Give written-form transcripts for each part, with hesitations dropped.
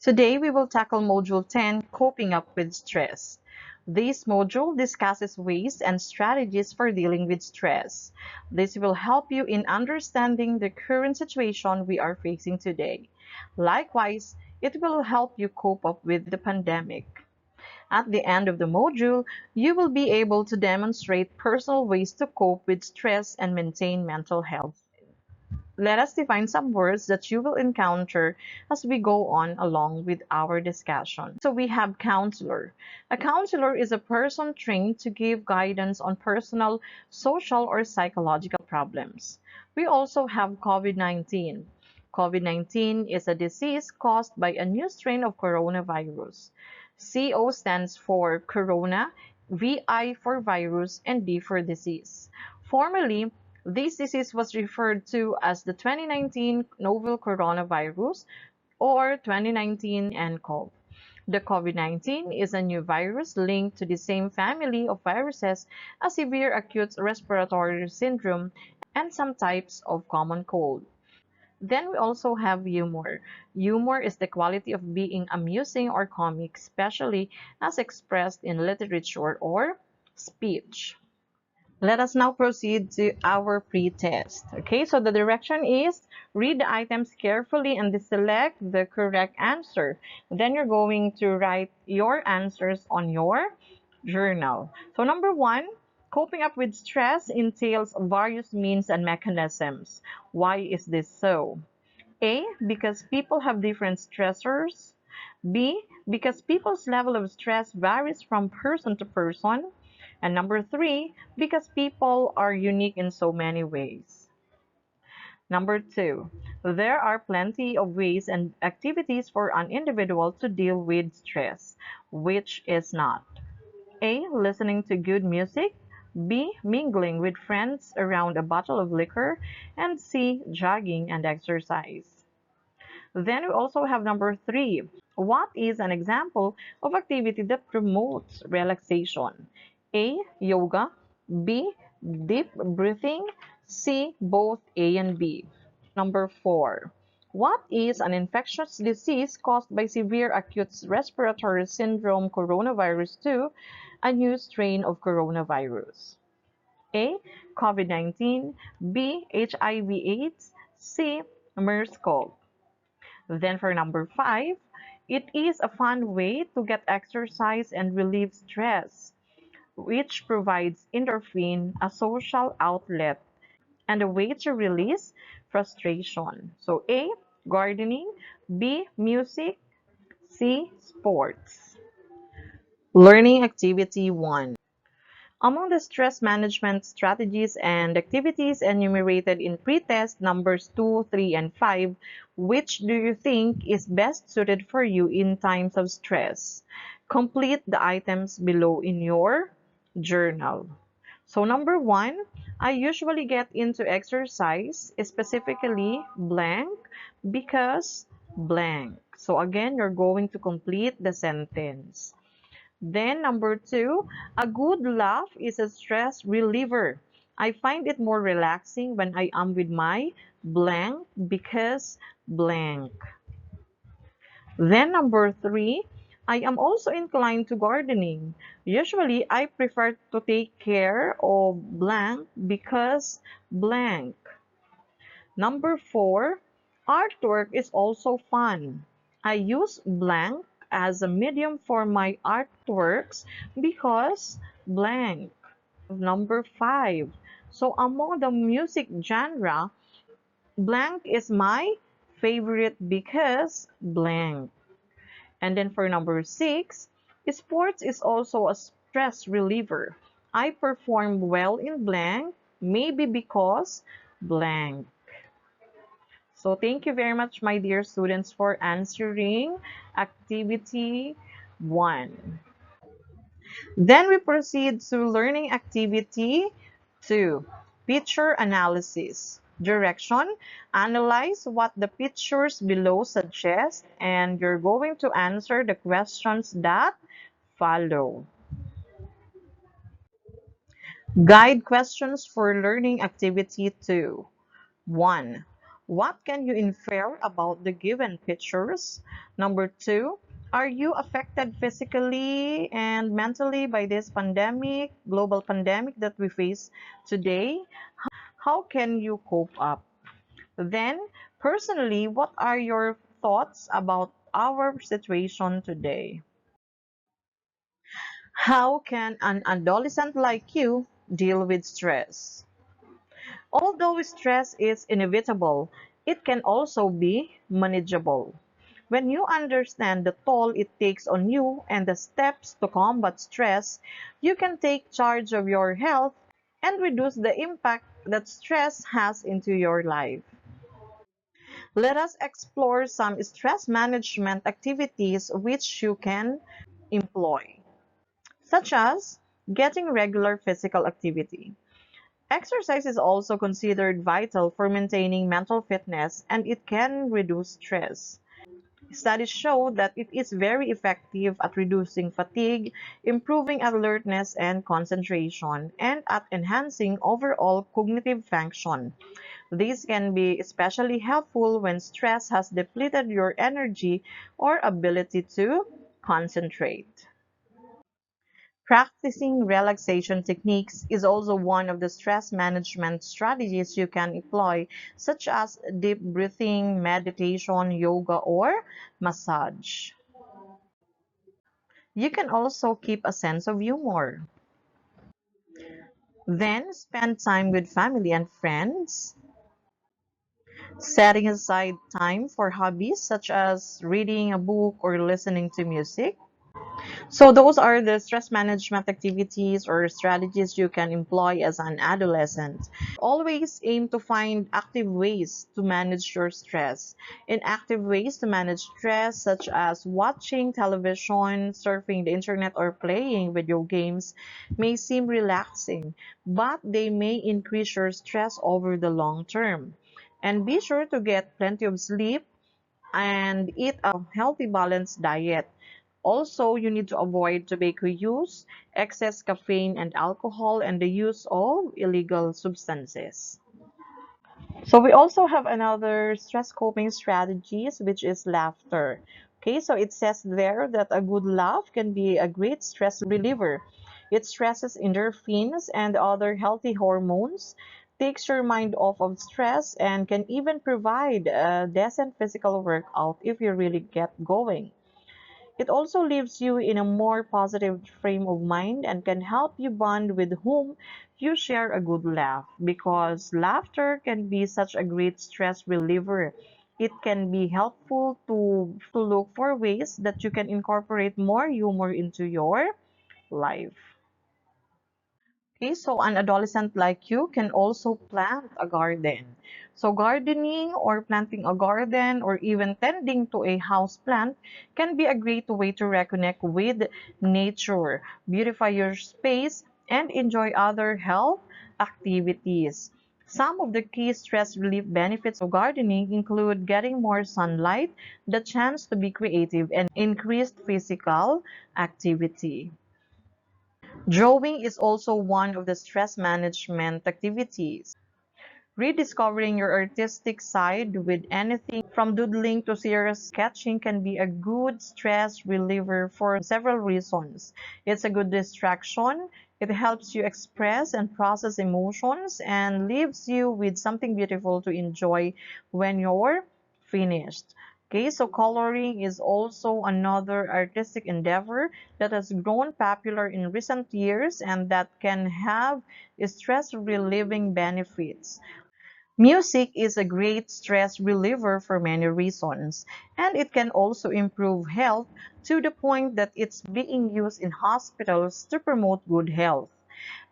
Today we will tackle Module 10, Coping Up with Stress. This module discusses ways and strategies for dealing with stress. This will help you in understanding the current situation we are facing today. Likewise, it will help you cope up with the pandemic. At the end of the module, you will be able to demonstrate personal ways to cope with stress and maintain mental health. Let us define some words that you will encounter as we go on along with our discussion. So we have counselor. A counselor is a person trained to give guidance on personal, social, or psychological problems. We also have COVID-19. COVID-19 is a disease caused by a new strain of coronavirus. CO stands for corona, VI for virus, and D for disease. Formerly, this disease was referred to as the 2019 novel coronavirus or 2019 nCoV. The COVID-19 is a new virus linked to the same family of viruses as severe acute respiratory syndrome and some types of common cold. Then we also have humor. Humor is the quality of being amusing or comic, especially as expressed in literature or speech. Let us now proceed to our pre-test. Okay, so the direction is read the items carefully and select the correct answer. Then you're going to write your answers on your journal. So number one, coping up with stress entails various means and mechanisms. Why is this so? A, because people have different stressors. B, because people's level of stress varies from person to person. And number three, because people are unique in so many ways. Number two, there are plenty of ways and activities for an individual to deal with stress, which is not A, listening to good music, B, mingling with friends around a bottle of liquor, and C, jogging and exercise. Then we also have number three. What is an example of activity that promotes relaxation? A, yoga, B, deep breathing, C, both A and B. Number four. What is an infectious disease caused by severe acute respiratory syndrome coronavirus 2, a new strain of coronavirus? A, COVID-19, B, HIV/AIDS, C, MERS-CoV. Then for number five, it is a fun way to get exercise and relieve stress, which provides endorphin, a social outlet, and a way to release frustration. So A, gardening, B, music, C, sports. Learning activity 1. Among the stress management strategies and activities enumerated in pre-test numbers 2, 3, and 5, which do you think is best suited for you in times of stress? Complete the items below in your journal. So number 1, I usually get into exercise, specifically blank, because blank. So again, you're going to complete the sentence. Then number 2, a good laugh is a stress reliever. I find it more relaxing when I am with my blank because blank. Then number 3, I am also inclined to gardening. Usually I prefer to take care of blank because blank. Number 4, artwork is also fun. I use blank as a medium for my artworks because blank. Number 5, so among the music genre, blank is my favorite because blank. And then for number 6, sports is also a stress reliever. I perform well in blank, maybe because blank. So thank you very much, my dear students, for answering activity 1. Then we proceed to learning activity 2, picture analysis. Direction, analyze what the pictures below suggest, and you're going to answer the questions that follow. Guide questions for learning activity 2. 1. What can you infer about the given pictures? Number two, are you affected physically and mentally by this pandemic, global pandemic that we face today? How can you cope up? Then, personally, what are your thoughts about our situation today? How can an adolescent like you deal with stress? Although stress is inevitable, it can also be manageable. When you understand the toll it takes on you and the steps to combat stress, you can take charge of your health and reduce the impact that stress has into your life. Let us explore some stress management activities which you can employ, such as getting regular physical activity. Exercise is also considered vital for maintaining mental fitness and it can reduce stress. Studies show that it is very effective at reducing fatigue, improving alertness and concentration, and at enhancing overall cognitive function. This can be especially helpful when stress has depleted your energy or ability to concentrate. Practicing relaxation techniques is also one of the stress management strategies you can employ, such as deep breathing, meditation, yoga, or massage. You can also keep a sense of humor. Then spend time with family and friends, setting aside time for hobbies such as reading a book or listening to music. So those are the stress management activities or strategies you can employ as an adolescent. Always aim to find active ways to manage your stress. Inactive ways to manage stress, such as watching television, surfing the internet, or playing video games, may seem relaxing, but they may increase your stress over the long term. And be sure to get plenty of sleep and eat a healthy, balanced diet. Also, you need to avoid tobacco use, excess caffeine and alcohol, and the use of illegal substances. So we also have another stress coping strategies, which is laughter. Okay, so it says there that a good laugh can be a great stress reliever. It stresses endorphins and other healthy hormones, takes your mind off of stress, and can even provide a decent physical workout if you really get going. It also leaves you in a more positive frame of mind and can help you bond with whom you share a good laugh because laughter can be such a great stress reliever. It can be helpful to look for ways that you can incorporate more humor into your life. Okay, so an adolescent like you can also plant a garden. So gardening or planting a garden or even tending to a house plant can be a great way to reconnect with nature, beautify your space, and enjoy other health activities. Some of the key stress relief benefits of gardening include getting more sunlight, the chance to be creative, and increased physical activity. Drawing is also one of the stress management activities. Rediscovering your artistic side with anything from doodling to serious sketching can be a good stress reliever for several reasons. It's a good distraction, it helps you express and process emotions, and leaves you with something beautiful to enjoy when you're finished. Okay, so coloring is also another artistic endeavor that has grown popular in recent years and that can have stress relieving benefits. Music is a great stress reliever for many reasons, and it can also improve health to the point that it's being used in hospitals to promote good health.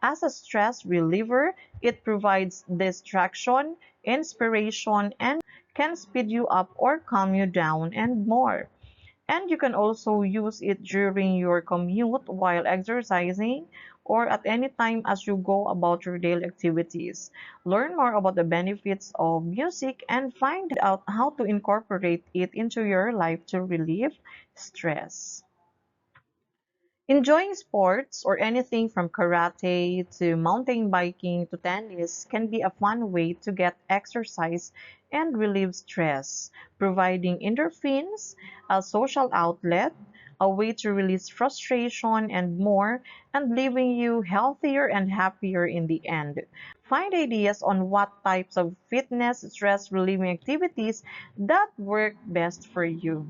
As a stress reliever, it provides distraction, inspiration, and can speed you up or calm you down and more. And you can also use it during your commute while exercising or at any time as you go about your daily activities. Learn more about the benefits of music and find out how to incorporate it into your life to relieve stress. Enjoying sports or anything from karate to mountain biking to tennis can be a fun way to get exercise and relieve stress, providing endorphins, a social outlet, a way to release frustration and more, and leaving you healthier and happier in the end. Find ideas on what types of fitness stress relieving activities that work best for you.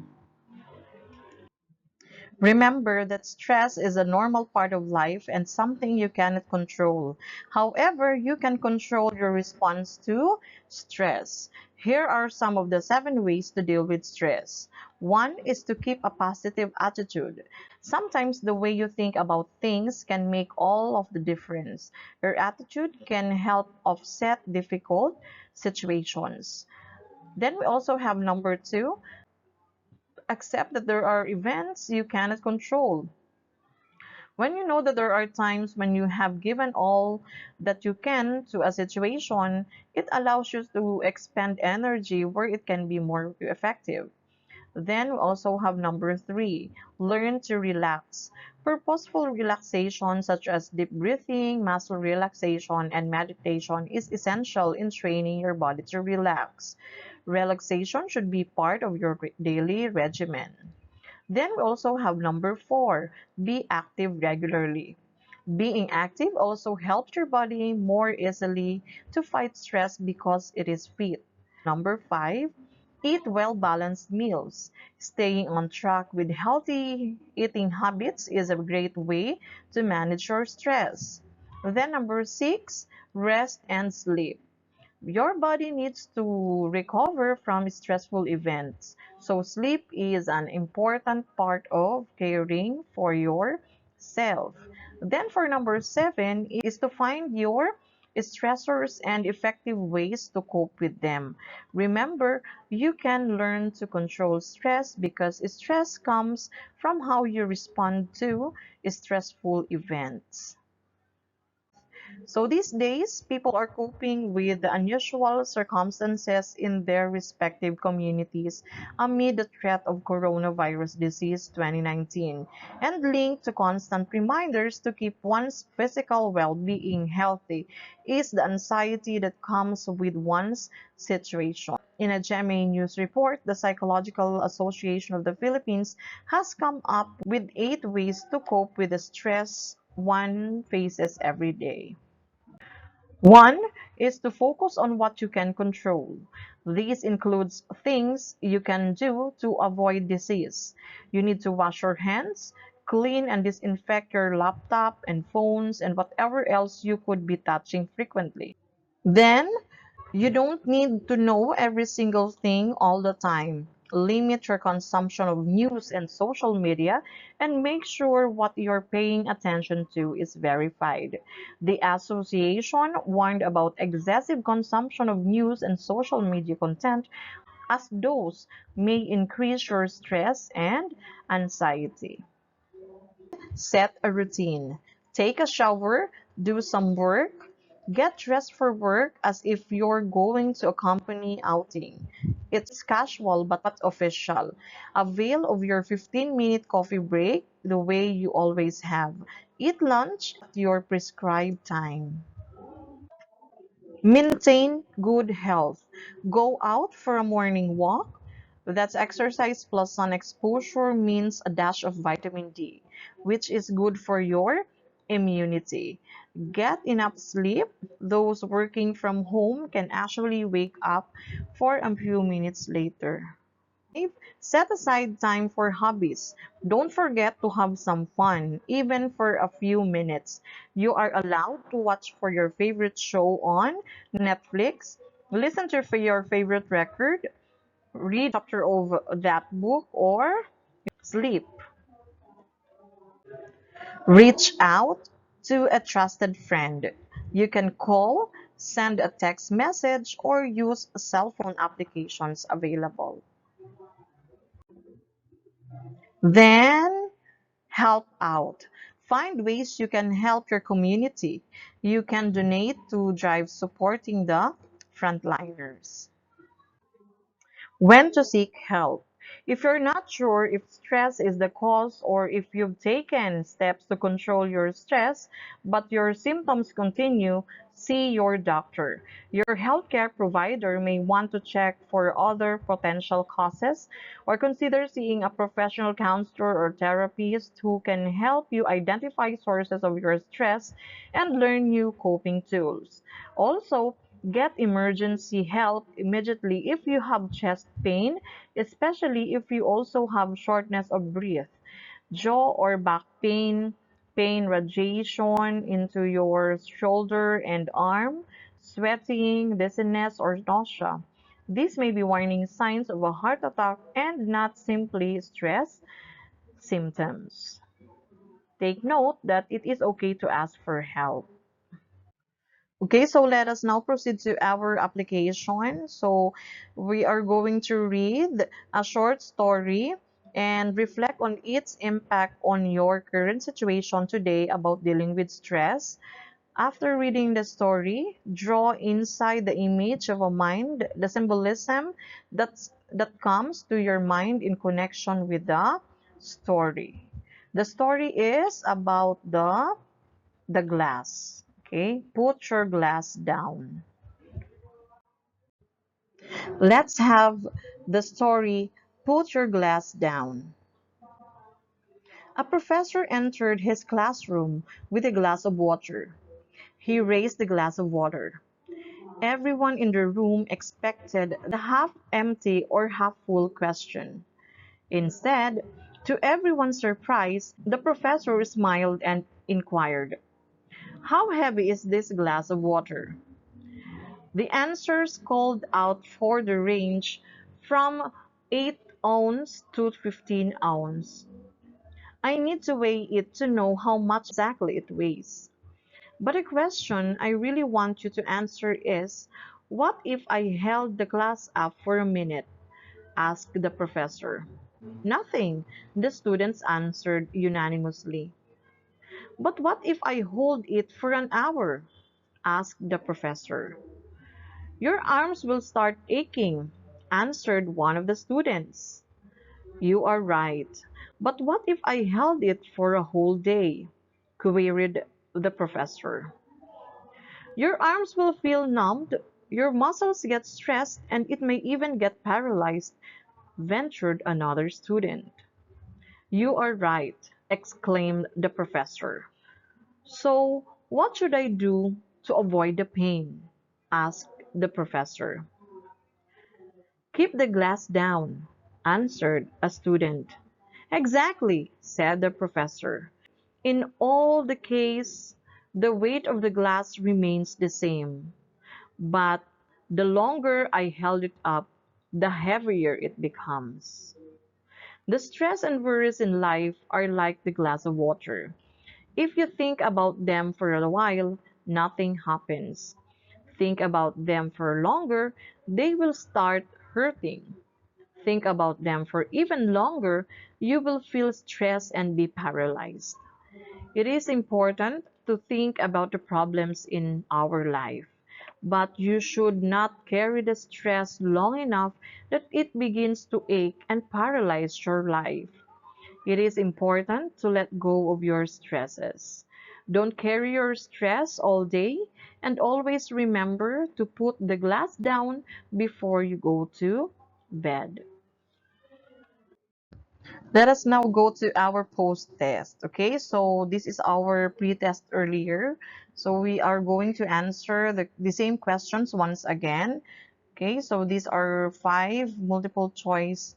Remember that stress is a normal part of life and something you cannot control. However, you can control your response to stress. Here are some of the 7 ways to deal with stress. One is to keep a positive attitude. Sometimes the way you think about things can make all of the difference. Your attitude can help offset difficult situations. Then we also have number 2, accept that there are events you cannot control. When you know that there are times when you have given all that you can to a situation, it allows you to expend energy where it can be more effective. Then we also have number 3, learn to relax. Purposeful relaxation such as deep breathing, muscle relaxation, and meditation is essential in training your body to relax. Relaxation should be part of your daily regimen. Then we also have number 4, be active regularly. Being active also helps your body more easily to fight stress because it is fit. Number 5, eat well-balanced meals. Staying on track with healthy eating habits is a great way to manage your stress. Then number 6, rest and sleep. Your body needs to recover from stressful events. So sleep is an important part of caring for yourself. Then for number 7 is to find your stressors and effective ways to cope with them. Remember, you can learn to control stress because stress comes from how you respond to stressful events. So these days, people are coping with the unusual circumstances in their respective communities amid the threat of coronavirus disease 2019 and linked to constant reminders to keep one's physical well-being healthy is the anxiety that comes with one's situation. In a GMA News report, the Psychological Association of the Philippines has come up with 8 ways to cope with the stress one faces every day. One is to focus on what you can control. This includes things you can do to avoid disease. You need to wash your hands, clean and disinfect your laptop and phones and whatever else you could be touching frequently. Then, you don't need to know every single thing all the time. Limit your consumption of news and social media and make sure what you're paying attention to is verified. The association warned about excessive consumption of news and social media content as those may increase your stress and anxiety. Set a routine. Take a shower, do some work, get dressed for work as if you're going to a company outing. It's casual but official. Avail of your 15-minute coffee break the way you always have. Eat lunch at your prescribed time. Maintain good health. Go out for a morning walk. That's exercise plus sun exposure means a dash of vitamin D, which is good for your immunity. Get enough sleep. Those working from home can actually wake up for a few minutes later. Set aside time for hobbies. Don't forget to have some fun, even for a few minutes. You are allowed to watch for your favorite show on Netflix, listen to your favorite record, read a chapter of that book, or sleep. Reach out to a trusted friend. You can call, send a text message, or use cell phone applications available. Then help out. Find ways you can help your community. You can donate to drive supporting the frontliners. When to seek help. If you're not sure if stress is the cause or if you've taken steps to control your stress, but your symptoms continue, see your doctor. Your healthcare provider may want to check for other potential causes or consider seeing a professional counselor or therapist who can help you identify sources of your stress and learn new coping tools. Also, get emergency help immediately if you have chest pain, especially if you also have shortness of breath, jaw or back pain, pain radiation into your shoulder and arm, sweating, dizziness, or nausea. These may be warning signs of a heart attack and not simply stress symptoms. Take note that it is okay to ask for help. Okay, so let us now proceed to our application. So we are going to read a short story and reflect on its impact on your current situation today about dealing with stress. After reading the story, draw inside the image of a mind the symbolism that comes to your mind in connection with the story. The story is about the glass. Okay, put your glass down. Let's have the story. Put your glass down. A professor entered his classroom with a glass of water. He raised the glass of water. Everyone in the room expected the half empty or half full question. Instead, to everyone's surprise, the professor smiled and inquired, "How heavy is this glass of water?" The answers called out for the range from 8 ounce to 15 ounce. I need to weigh it to know how much exactly it weighs. But a question I really want you to answer is, what if I held the glass up for a minute? Asked the professor. Nothing, the students answered unanimously. But what if I hold it for an hour? Asked the professor. Your arms will start aching, answered one of the students. You are right. But what if I held it for a whole day? Queried the professor. Your arms will feel numbed, your muscles get stressed, and it may even get paralyzed, ventured another student. You are right, exclaimed the professor. So, what should I do to avoid the pain? Asked the professor. Keep the glass down, answered a student. Exactly, said the professor. In all the case, the weight of the glass remains the same, but the longer I held it up, the heavier it becomes. The stress and worries in life are like the glass of water. If you think about them for a while, nothing happens. Think about them for longer, they will start hurting. Think about them for even longer, you will feel stressed and be paralyzed. It is important to think about the problems in our life, but you should not carry the stress long enough that it begins to ache and paralyze your life. It is important to let go of your stresses. Don't carry your stress all day, and always remember to put the glass down before you go to bed. Let us now go to our post-test. Okay, so this is our pre-test earlier. So we are going to answer the same questions once again. Okay, so these are 5 multiple choice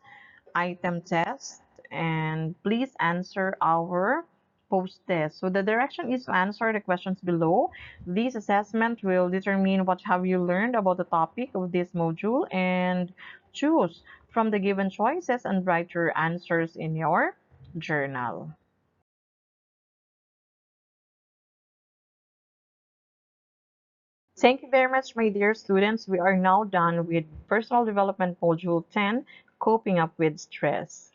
item tests, and please answer our post-test. So the direction is to answer the questions below. This assessment will determine what have you learned about the topic of this module, and choose from the given choices and write your answers in your journal. Thank you very much, my dear students. We are now done with Personal Development Module 10, Coping Up with Stress.